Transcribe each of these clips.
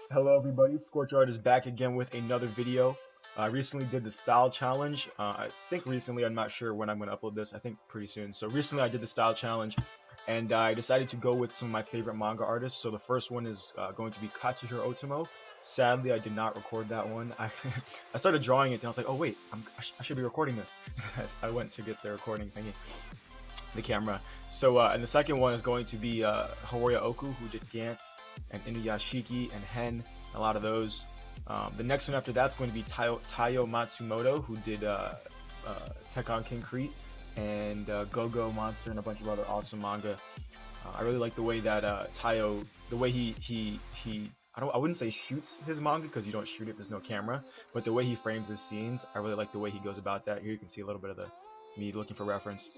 Hello everybody, ScorchArtist back again with another video. I recently did the style challenge. I think recently, I'm not sure when I'm going to upload this. I think pretty soon. So recently I did the style challenge and I decided to go with some of my favorite manga artists. So the first one is going to be Katsuhiro Otomo. Sadly, I did not record that one. I started drawing it and I was like, oh wait, I should be recording this. I went to get the recording thingy, the camera. So and the second one is going to be Haruya Oku, who did Gantz and Inuyashiki and Hen, a lot of those. The next one after that's going to be Taiyo Matsumoto, who did Tekken King Crete and Go-Go Monster and a bunch of other awesome manga. I really like the way that Taiyo, the way he I wouldn't say shoots his manga because you don't shoot it, there's no camera, but the way he frames his scenes, I really like the way he goes about that. Here you can see a little bit of the me looking for reference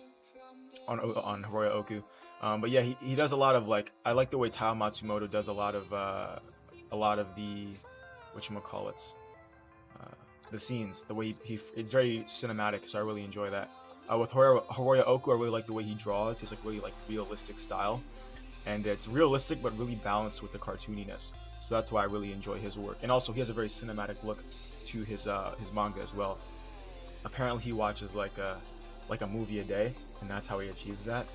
on Haruya Oku. But yeah, he does a lot of like I like the way Tao Matsumoto does a lot of the whatchamacallits, uh, the scenes, the way it's very cinematic, so I really enjoy that. With Haruya Oku, I really like the way he draws. He's like really like realistic style, and it's realistic but really balanced with the cartooniness. So that's why I really enjoy his work. And also, he has a very cinematic look to his manga as well. Apparently, he watches like a movie a day, and that's how he achieves that.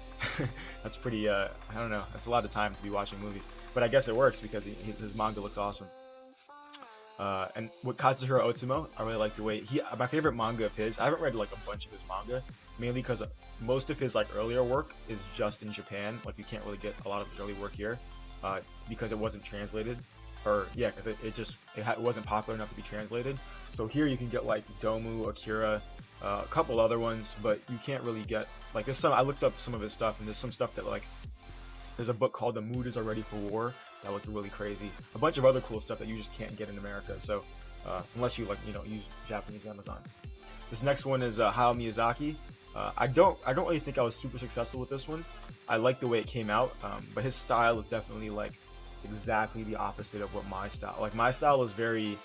That's pretty. I don't know. That's a lot of time to be watching movies, but I guess it works because his manga looks awesome. And with Katsuhiro Otomo, I really like the way my favorite manga of his. I haven't read like a bunch of his manga, mainly because most of his like earlier work is just in Japan. Like you can't really get a lot of his early work here, because it wasn't translated, or yeah, because it wasn't popular enough to be translated. So here you can get like Domu, Akira, a couple other ones, but you can't really get like there's some. I looked up some of his stuff, and there's some stuff that like there's a book called The Mood Is Already for War that looked really crazy. A bunch of other cool stuff that you just can't get in America. So unless you like use Japanese Amazon. This next one is Hayao Miyazaki. I don't really think I was super successful with this one. I like the way it came out, but his style is definitely like exactly the opposite of what my style. Like my style is very,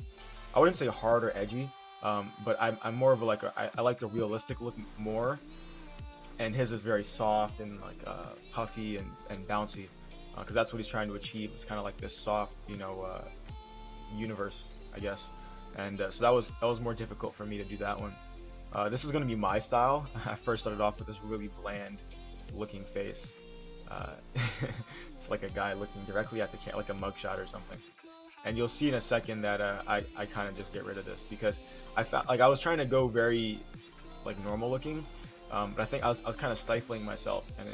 I wouldn't say hard or edgy, but I'm more of a, like I like the realistic look more, and his is very soft and like puffy and bouncy, because that's what he's trying to achieve. It's kind of like this soft, universe, I guess. And so that was more difficult for me to do that one. This is going to be my style. I first started off with this really bland looking face. Uh, it's like a guy looking directly at the camera, like a mugshot or something. And you'll see in a second that I kind of just get rid of this because I felt like I was trying to go very like normal looking, but I think I was kind of stifling myself, and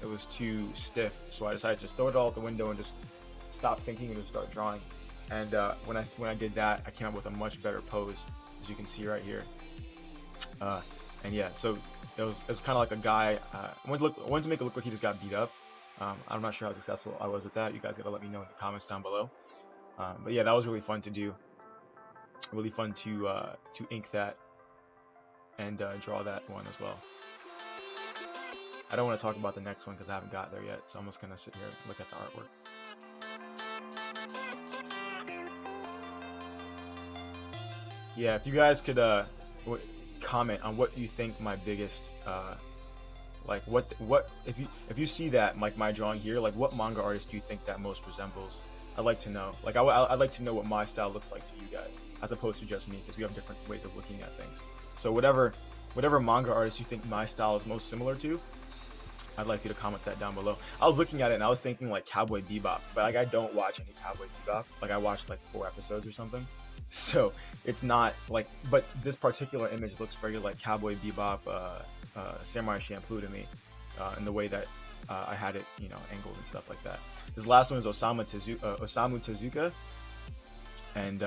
it was too stiff. So I decided to just throw it all out the window and just stop thinking and just start drawing. And when I did that, I came up with a much better pose, as you can see right here. Uh, and yeah, so it was kind of like a guy. I wanted to make it look like he just got beat up. I'm not sure how successful I was with that. You guys gotta let me know in the comments down below. But yeah, that was really fun to do. Really fun to ink that and draw that one as well. I don't want to talk about the next one because I haven't got there yet, so I'm just gonna sit here and look at the artwork. Yeah, if you guys could comment on what you think my biggest like what if you see that like my drawing here, like what manga artist do you think that most resembles? I'd like to know. Like I'd like to know what my style looks like to you guys, as opposed to just me, because we have different ways of looking at things. So whatever manga artist you think my style is most similar to, I'd like you to comment that down below. I was looking at it and I was thinking like Cowboy Bebop, but like I don't watch any Cowboy Bebop. Like I watched like 4 episodes or something. So it's not like, but this particular image looks very like Cowboy Bebop, Samurai Champloo to me, in the way that I had it, angled and stuff like that. This last one is Osamu Tezuka, and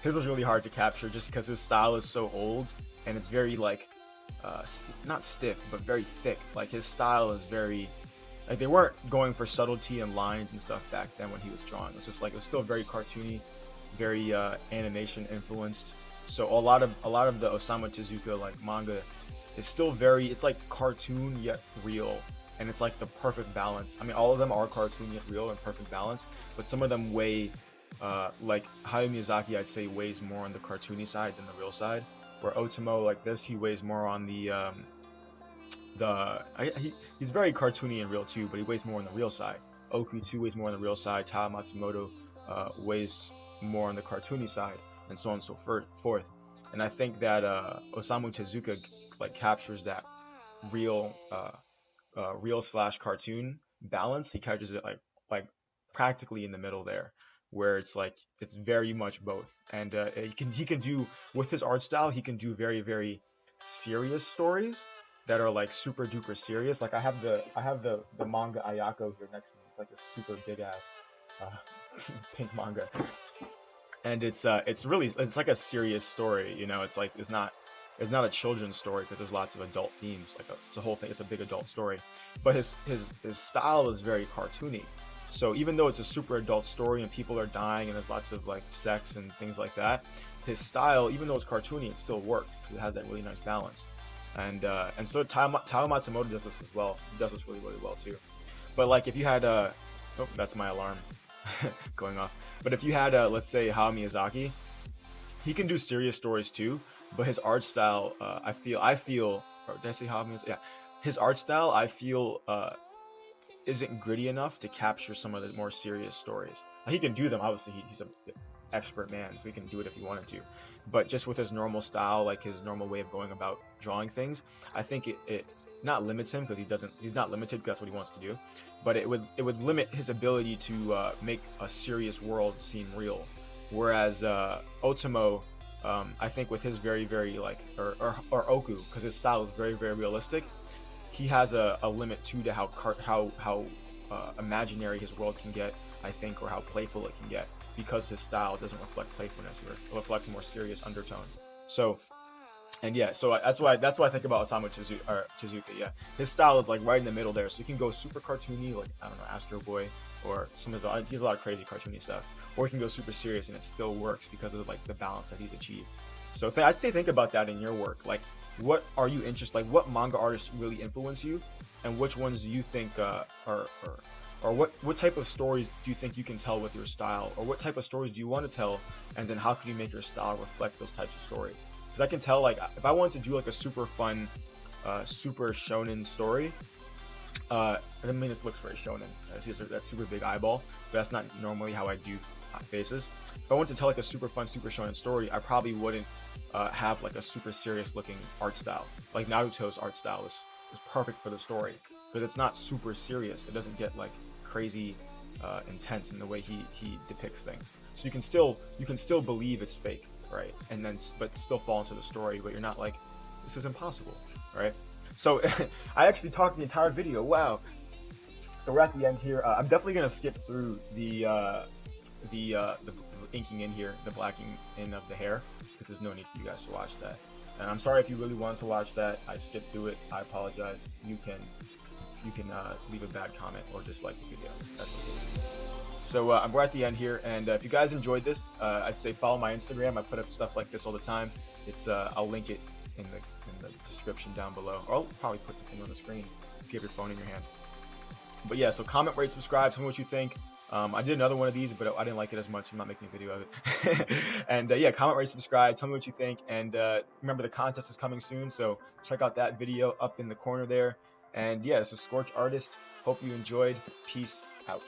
his was really hard to capture just because his style is so old and it's very like not stiff but very thick. Like his style is very like they weren't going for subtlety and lines and stuff back then when he was drawing. It's just like it was still very cartoony, very animation influenced. So a lot of the Osamu Tezuka like manga is still very, it's like cartoon yet real, and it's like the perfect balance. I mean, all of them are cartoon yet real and perfect balance, but some of them weigh like Hayao Miyazaki, I'd say weighs more on the cartoony side than the real side. Where Otomo, like this, he weighs more on he's very cartoony and real too, but he weighs more on the real side. Oku too weighs more on the real side. Tao Matsumoto weighs more on the cartoony side, and so on and so forth. And I think that Osamu Tezuka like captures that real real slash cartoon balance. He catches it like practically in the middle there, where it's like it's very much both. And he can do with his art style. He can do very serious stories that are like super duper serious. Like I have the manga Ayako here next to me. It's like a super big ass pink manga, and it's really it's like a serious story. You know, it's like it's not a children's story because there's lots of adult themes. Like it's a whole thing. It's a big adult story, but his style is very cartoony. So even though it's a super adult story and people are dying and there's lots of like sex and things like that, his style, even though it's cartoony, it still works because it has that really nice balance. And so Tao Matsumoto does this as well. He does this really well too. But like if you had oh, that's my alarm going off. But if you had let's say Hayao Miyazaki, he can do serious stories too, but his art style, I feel, or did I say Hayao Miyazaki? Yeah, his art style, I feel, isn't gritty enough to capture some of the more serious stories. He can do them, obviously. He's an expert man, so he can do it if he wanted to. But just with his normal style, like his normal way of going about drawing things, I think it not limits him because he's not limited because that's what he wants to do. But it would limit his ability to make a serious world seem real. Whereas Otomo, I think with his very like or Oku, because his style is very realistic, he has a limit too to how imaginary his world can get, I think, or how playful it can get, because his style doesn't reflect playfulness here. It reflects a more serious undertone. So, and yeah, so that's why I think about Osamu Tezuka. Yeah, his style is like right in the middle there, so he can go super cartoony, like I don't know, Astro Boy, or some of his, he has a lot of crazy cartoony stuff, or he can go super serious and it still works because of like the balance that he's achieved. So I'd say think about that in your work. Like, what are you interested? Like, what manga artists really influence you, and which ones do you think or what type of stories do you think you can tell with your style, or what type of stories do you want to tell, and then how can you make your style reflect those types of stories? Because I can tell, like, if I wanted to do like a super fun, super shonen story, I mean this looks very shonen. I see that super big eyeball, but that's not normally how I do faces. If I wanted to tell like a super fun, super shonen story, I probably wouldn't have like a super serious looking art style. Like Naruto's art style is perfect for the story because it's not super serious. It doesn't get like crazy intense in the way he depicts things. So you can still believe it's fake, right? And then but still fall into the story, but you're not like, this is impossible, right? So I actually talked the entire video. Wow. So we're at the end here. I'm definitely gonna skip through the inking in here, the blacking in of the hair, because there's no need for you guys to watch that. And I'm sorry if you really wanted to watch that. I skipped through it. I apologize. You can leave a bad comment or dislike the video. That's okay. So we're at the end here, and if you guys enjoyed this, I'd say follow my Instagram. I put up stuff like this all the time. It's I'll link it in the description down below, or I'll probably put the thing on the screen if you have your phone in your hand. But yeah, so comment, rate, subscribe, tell me what you think. I did another one of these, but I didn't like it as much. I'm not making a video of it. And yeah, comment, rate, subscribe, tell me what you think. And remember, the contest is coming soon, so check out that video up in the corner there. And yeah, this is ScorchArtist. Hope you enjoyed. Peace out.